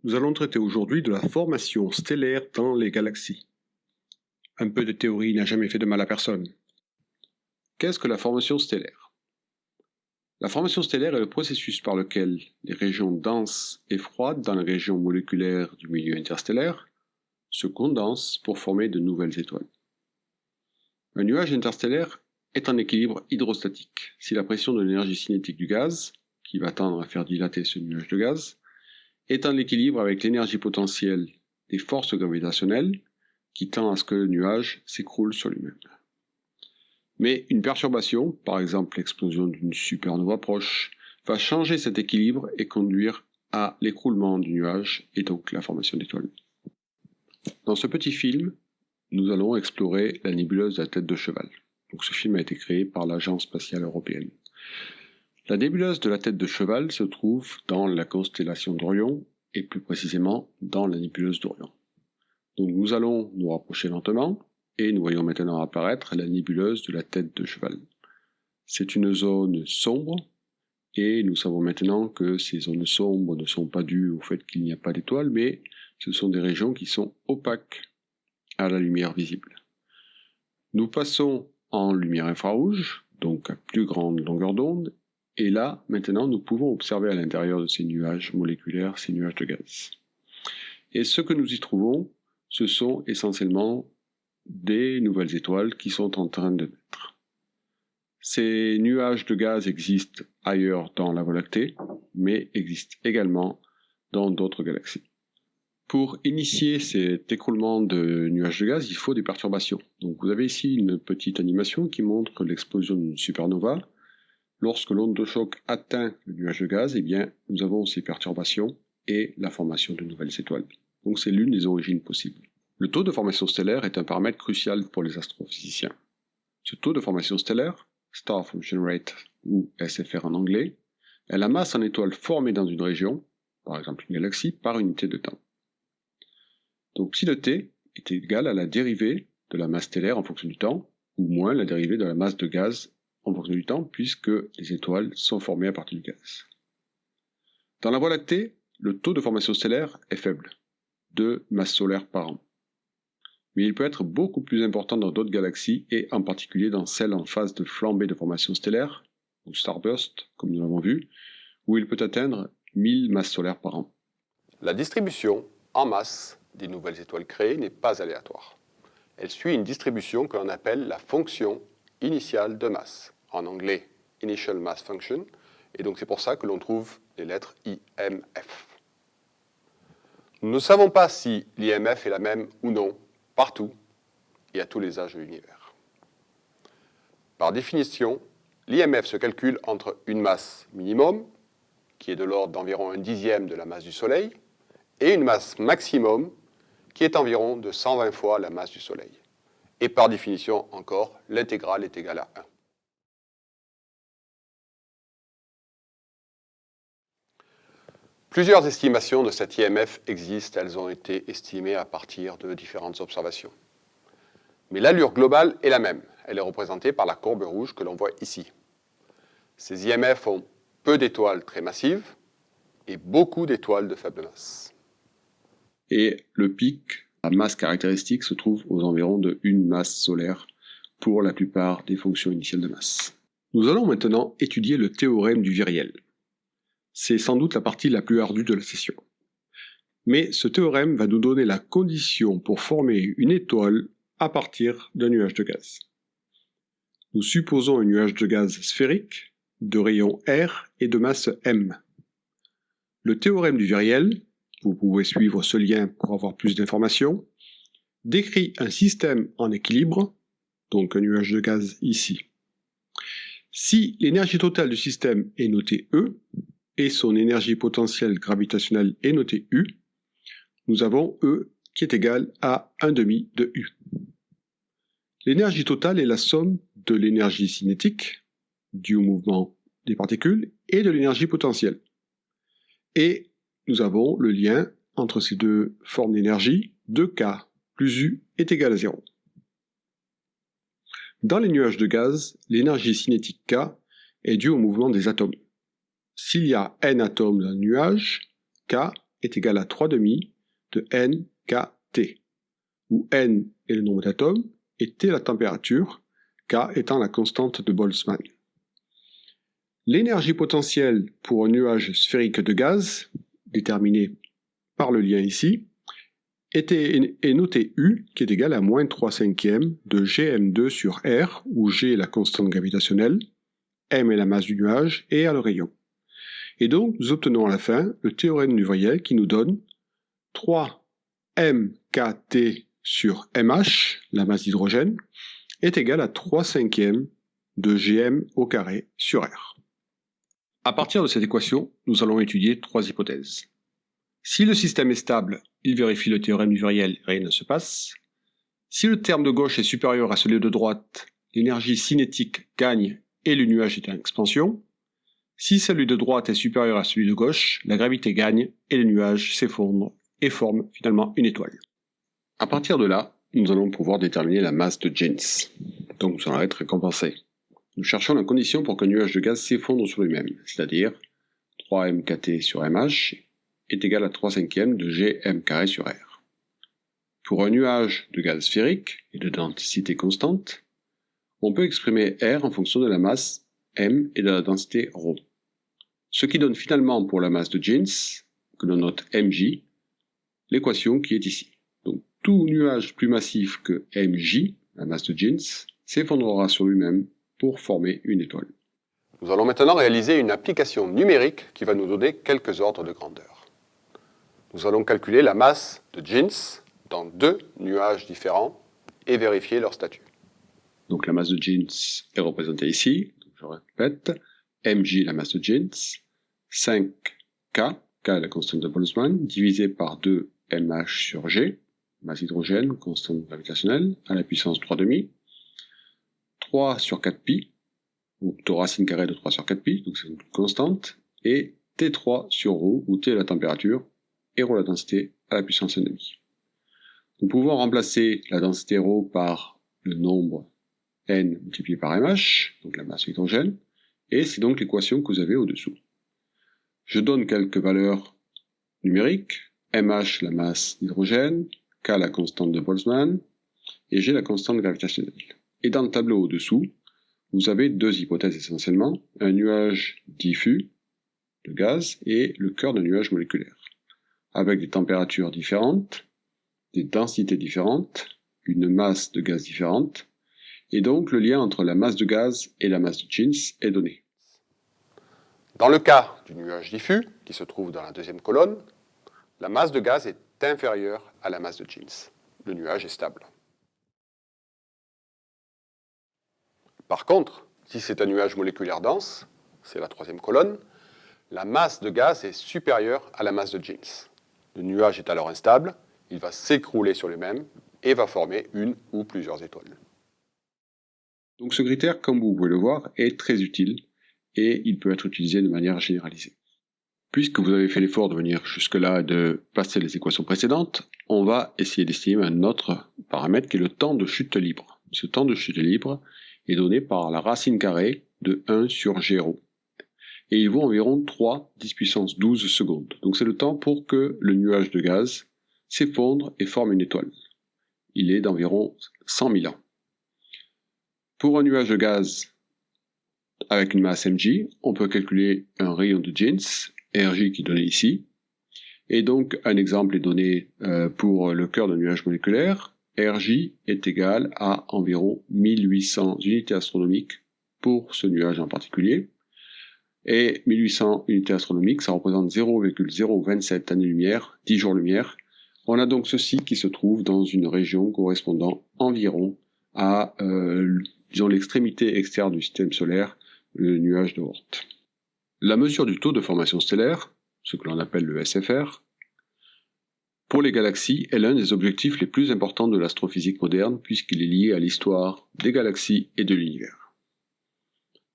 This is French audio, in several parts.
Nous allons traiter aujourd'hui de la formation stellaire dans les galaxies. Un peu de théorie n'a jamais fait de mal à personne. Qu'est-ce que la formation stellaire? La formation stellaire est le processus par lequel les régions denses et froides dans les régions moléculaires du milieu interstellaire se condensent pour former de nouvelles étoiles. Un nuage interstellaire est en équilibre hydrostatique si la pression de l'énergie cinétique du gaz, qui va tendre à faire dilater ce nuage de gaz, est en équilibre avec l'énergie potentielle des forces gravitationnelles qui tend à ce que le nuage s'écroule sur lui-même. Mais une perturbation, par exemple l'explosion d'une supernova proche, va changer cet équilibre et conduire à l'écroulement du nuage et donc la formation d'étoiles. Dans ce petit film, nous allons explorer la nébuleuse de la tête de cheval. Donc ce film a été créé par l'Agence spatiale européenne. La nébuleuse de la tête de cheval se trouve dans la constellation d'Orion et plus précisément dans la nébuleuse d'Orion. Donc nous allons nous rapprocher lentement et nous voyons maintenant apparaître la nébuleuse de la tête de cheval. C'est une zone sombre et nous savons maintenant que ces zones sombres ne sont pas dues au fait qu'il n'y a pas d'étoiles, mais ce sont des régions qui sont opaques à la lumière visible. Nous passons en lumière infrarouge, donc à plus grande longueur d'onde, et là, maintenant, nous pouvons observer à l'intérieur de ces nuages moléculaires, ces nuages de gaz. Et ce que nous y trouvons, ce sont essentiellement des nouvelles étoiles qui sont en train de naître. Ces nuages de gaz existent ailleurs dans la Voie lactée, mais existent également dans d'autres galaxies. Pour initier cet écroulement de nuages de gaz, il faut des perturbations. Donc vous avez ici une petite animation qui montre l'explosion d'une supernova. Lorsque l'onde de choc atteint le nuage de gaz, eh bien, nous avons ces perturbations et la formation de nouvelles étoiles. Donc c'est l'une des origines possibles. Le taux de formation stellaire est un paramètre crucial pour les astrophysiciens. Ce taux de formation stellaire, Star Formation Rate ou SFR en anglais, est la masse en étoiles formée dans une région, par exemple une galaxie, par unité de temps. Donc psi de t est égal à la dérivée de la masse stellaire en fonction du temps, ou moins la dérivée de la masse de gaz en fonction du temps, puisque les étoiles sont formées à partir du gaz. Dans la Voie lactée, le taux de formation stellaire est faible, 2 masses solaires par an. Mais il peut être beaucoup plus important dans d'autres galaxies, et en particulier dans celles en phase de flambée de formation stellaire, ou starburst, comme nous l'avons vu, où il peut atteindre 1000 masses solaires par an. La distribution en masse des nouvelles étoiles créées n'est pas aléatoire. Elle suit une distribution que l'on appelle la fonction initiale de masse, en anglais Initial Mass Function, et donc c'est pour ça que l'on trouve les lettres IMF. Nous ne savons pas si l'IMF est la même ou non partout et à tous les âges de l'univers. Par définition, l'IMF se calcule entre une masse minimum, qui est de l'ordre d'environ 1/10 de la masse du Soleil, et une masse maximum, qui est environ de 120 fois la masse du Soleil. Et par définition, encore, l'intégrale est égale à 1. Plusieurs estimations de cet IMF existent, elles ont été estimées à partir de différentes observations. Mais l'allure globale est la même, elle est représentée par la courbe rouge que l'on voit ici. Ces IMF ont peu d'étoiles très massives et beaucoup d'étoiles de faible masse. Et le pic, la masse caractéristique, se trouve aux environs de 1 masse solaire pour la plupart des fonctions initiales de masse. Nous allons maintenant étudier le théorème du viriel. C'est sans doute la partie la plus ardue de la session. Mais ce théorème va nous donner la condition pour former une étoile à partir d'un nuage de gaz. Nous supposons un nuage de gaz sphérique, de rayon R et de masse M. Le théorème du viriel, vous pouvez suivre ce lien pour avoir plus d'informations, décrit un système en équilibre, donc un nuage de gaz ici. Si l'énergie totale du système est notée E, et son énergie potentielle gravitationnelle est notée U, nous avons E qui est égal à 1/2 de U. L'énergie totale est la somme de l'énergie cinétique, due au mouvement des particules, et de l'énergie potentielle. Et nous avons le lien entre ces deux formes d'énergie, 2K plus U est égal à 0. Dans les nuages de gaz, l'énergie cinétique K est due au mouvement des atomes. S'il y a n atomes dans un nuage, K est égal à 3/2 de nkt, où n est le nombre d'atomes et T la température, K étant la constante de Boltzmann. L'énergie potentielle pour un nuage sphérique de gaz, déterminée par le lien ici, est notée U, qui est égale à moins 3/5 de Gm2 sur R, où G est la constante gravitationnelle, M est la masse du nuage et R le rayon. Et donc, nous obtenons à la fin le théorème du voyelle qui nous donne 3mkt sur mh, la masse d'hydrogène, est égal à 3/5 de Gm au carré sur R. À partir de cette équation, nous allons étudier trois hypothèses. Si le système est stable, il vérifie le théorème du voyelle, rien ne se passe. Si le terme de gauche est supérieur à celui de droite, l'énergie cinétique gagne et le nuage est en expansion. Si celui de droite est supérieur à celui de gauche, la gravité gagne et le nuage s'effondre et forme finalement une étoile. À partir de là, nous allons pouvoir déterminer la masse de Jeans. Donc nous allons être récompensés. Nous cherchons la condition pour qu'un nuage de gaz s'effondre sur lui-même, c'est-à-dire 3mkt sur mh est égal à 3/5 de Gm carré sur R. Pour un nuage de gaz sphérique et de densité constante, on peut exprimer R en fonction de la masse M et de la densité ρ. Ce qui donne finalement pour la masse de Jeans, que l'on note mj, l'équation qui est ici. Donc tout nuage plus massif que mj, la masse de Jeans, s'effondrera sur lui-même pour former une étoile. Nous allons maintenant réaliser une application numérique qui va nous donner quelques ordres de grandeur. Nous allons calculer la masse de Jeans dans deux nuages différents et vérifier leur statut. Donc la masse de Jeans est représentée ici. Je répète, mj la masse de Jeans, 5k, k est la constante de Boltzmann, divisé par 2 mh sur g, masse d'hydrogène, constante gravitationnelle, à la puissance 3/2, 3 sur 4pi, ou plutôt racine carrée de 3 sur 4pi, donc c'est une constante, et T3 sur ρ, où T est la température, et ρ la densité à la puissance 1/2. Nous pouvons remplacer la densité ρ par le nombre n multiplié par mh, donc la masse d'hydrogène, et c'est donc l'équation que vous avez au-dessous. Je donne quelques valeurs numériques, mh la masse d'hydrogène, k la constante de Boltzmann, et g la constante gravitationnelle. Et dans le tableau au-dessous, vous avez deux hypothèses essentiellement, un nuage diffus de gaz et le cœur d'un nuage moléculaire, avec des températures différentes, des densités différentes, une masse de gaz différente, et donc le lien entre la masse de gaz et la masse de Jeans est donné. Dans le cas du nuage diffus, qui se trouve dans la deuxième colonne, la masse de gaz est inférieure à la masse de Jeans. Le nuage est stable. Par contre, si c'est un nuage moléculaire dense, c'est la troisième colonne, la masse de gaz est supérieure à la masse de Jeans. Le nuage est alors instable, il va s'écrouler sur lui-même et va former une ou plusieurs étoiles. Donc ce critère, comme vous pouvez le voir, est très utile et il peut être utilisé de manière généralisée. Puisque vous avez fait l'effort de venir jusque-là et de passer les équations précédentes, on va essayer d'estimer un autre paramètre qui est le temps de chute libre. Ce temps de chute libre est donné par la racine carrée de 1 sur g⁻. Et il vaut environ 3 10 puissance 12 secondes. Donc c'est le temps pour que le nuage de gaz s'effondre et forme une étoile. Il est d'environ 100 000 ans. Pour un nuage de gaz avec une masse mj, on peut calculer un rayon de Jeans, Rj qui est donné ici. Et donc un exemple est donné pour le cœur d'un nuage moléculaire. Rj est égal à environ 1800 unités astronomiques pour ce nuage en particulier. Et 1800 unités astronomiques, ça représente 0,027 années-lumière, 10 jours-lumière. On a donc ceci qui se trouve dans une région correspondant environ à disons l'extrémité externe du système solaire, le nuage de Oort. La mesure du taux de formation stellaire, ce que l'on appelle le SFR, pour les galaxies est l'un des objectifs les plus importants de l'astrophysique moderne puisqu'il est lié à l'histoire des galaxies et de l'univers.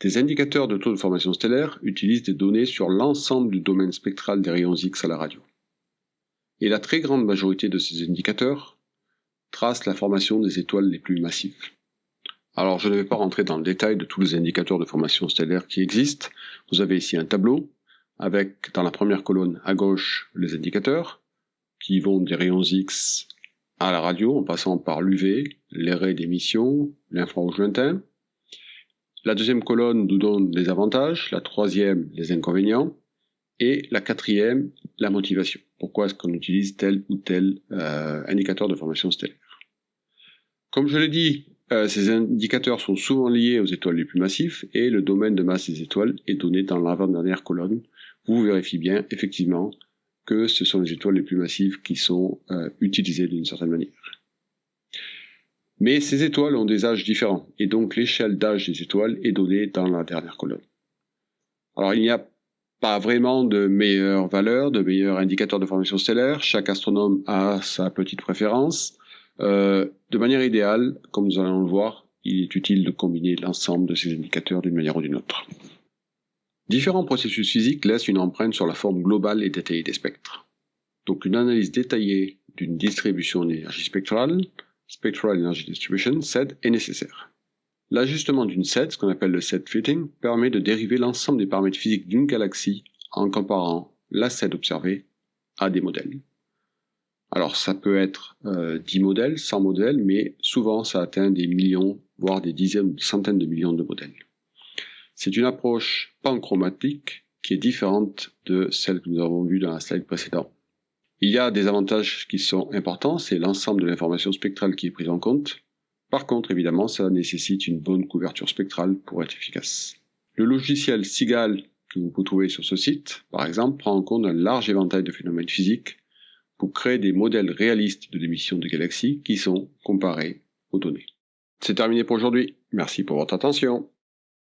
Des indicateurs de taux de formation stellaire utilisent des données sur l'ensemble du domaine spectral des rayons X à la radio. Et la très grande majorité de ces indicateurs tracent la formation des étoiles les plus massives. Alors je ne vais pas rentrer dans le détail de tous les indicateurs de formation stellaire qui existent. Vous avez ici un tableau avec dans la première colonne à gauche les indicateurs qui vont des rayons X à la radio en passant par l'UV, les raies d'émission, l'infrarouge lointain. La deuxième colonne nous donne les avantages, la troisième les inconvénients et la quatrième la motivation. Pourquoi est-ce qu'on utilise tel ou tel indicateur de formation stellaire? Comme je l'ai dit, ces indicateurs sont souvent liés aux étoiles les plus massives et le domaine de masse des étoiles est donné dans l'avant-dernière colonne. Vous vérifiez bien, effectivement, que ce sont les étoiles les plus massives qui sont utilisées d'une certaine manière. Mais ces étoiles ont des âges différents, et donc l'échelle d'âge des étoiles est donnée dans la dernière colonne. Alors il n'y a pas vraiment de meilleure valeur, de meilleur indicateur de formation stellaire, chaque astronome a sa petite préférence. De manière idéale, comme nous allons le voir, il est utile de combiner l'ensemble de ces indicateurs d'une manière ou d'une autre. Différents processus physiques laissent une empreinte sur la forme globale et détaillée des spectres. Donc une analyse détaillée d'une distribution d'énergie spectrale, Spectral Energy Distribution, SED, est nécessaire. L'ajustement d'une SED, ce qu'on appelle le SED fitting, permet de dériver l'ensemble des paramètres physiques d'une galaxie en comparant la SED observée à des modèles. Alors ça peut être 10 modèles, 100 modèles, mais souvent ça atteint des millions, voire des dizaines ou des centaines de millions de modèles. C'est une approche panchromatique qui est différente de celle que nous avons vue dans la slide précédente. Il y a des avantages qui sont importants, c'est l'ensemble de l'information spectrale qui est prise en compte. Par contre, évidemment, ça nécessite une bonne couverture spectrale pour être efficace. Le logiciel SIGAL que vous pouvez trouver sur ce site, par exemple, prend en compte un large éventail de phénomènes physiques pour créer des modèles réalistes de l'émission de galaxies qui sont comparés aux données. C'est terminé pour aujourd'hui. Merci pour votre attention.